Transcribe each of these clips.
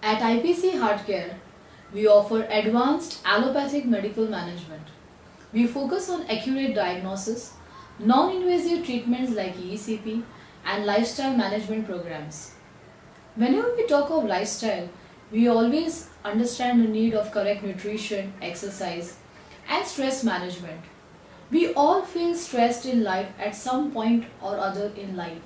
At IPC Heartcare, we offer advanced allopathic medical management. We focus on accurate diagnosis, non-invasive treatments like ECP, and lifestyle management programs. Whenever we talk of lifestyle, we always understand the need of correct nutrition, exercise, and stress management. We all feel stressed in life at some point or other in life.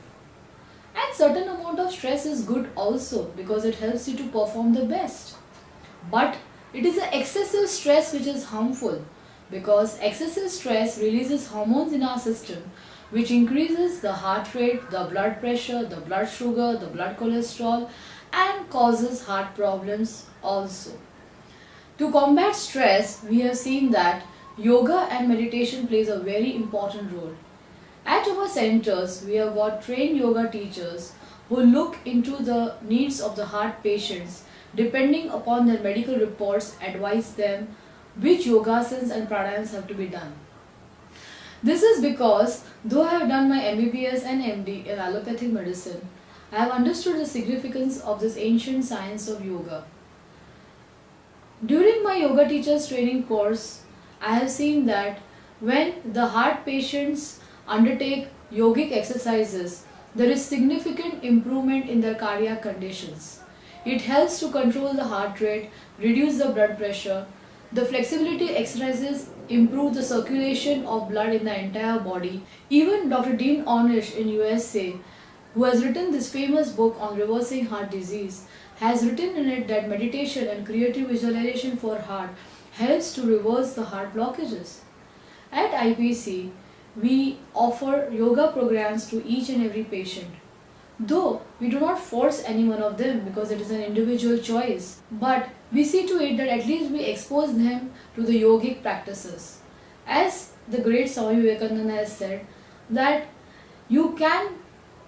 And certain amount of stress is good also because it helps you to perform the best. But it is the excessive stress which is harmful because excessive stress releases hormones in our system which increases the heart rate, the blood pressure, the blood sugar, the blood cholesterol and causes heart problems also. To combat stress, we have seen that yoga and meditation plays a very important role. At our centers, we have got trained yoga teachers who look into the needs of the heart patients depending upon their medical reports, advise them which yogasanas and pranayams have to be done. This is because though I have done my MBBS and MD in allopathic medicine, I have understood the significance of this ancient science of yoga. During my yoga teachers training course, I have seen that when the heart patients undertake yogic exercises, there is significant improvement in their cardiac conditions. It helps to control the heart rate, reduce the blood pressure. The flexibility exercises improve the circulation of blood in the entire body. Even Dr. Dean Ornish in USA, who has written this famous book on reversing heart disease, has written in it that meditation and creative visualization for heart helps to reverse the heart blockages. At IPC, we offer yoga programs to each and every patient. Though we do not force any one of them because it is an individual choice, but we see to it that at least we expose them to the yogic practices. As the great Swami Vivekananda has said, that you can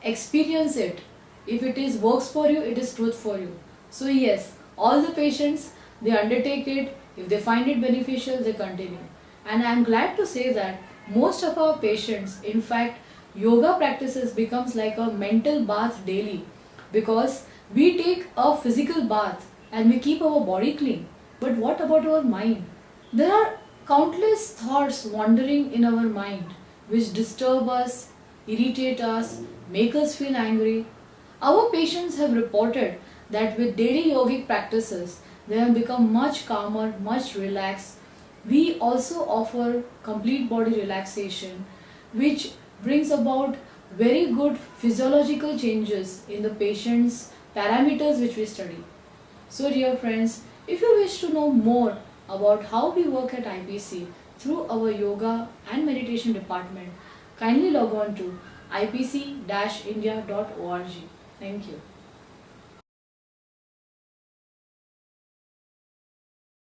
experience it. If it is works for you, it is truth for you. So yes, all the patients, they undertake it. If they find it beneficial, they continue. And I am glad to say that most of our patients, in fact, yoga practices becomes like a mental bath daily because we take a physical bath and we keep our body clean. But what about our mind? There are countless thoughts wandering in our mind which disturb us, irritate us, make us feel angry. Our patients have reported that with daily yogic practices, they have become much calmer, much relaxed. We also offer complete body relaxation, which brings about very good physiological changes in the patient's parameters which we study. So dear friends, if you wish to know more about how we work at IPC through our yoga and meditation department, kindly log on to ipc-india.org. Thank you.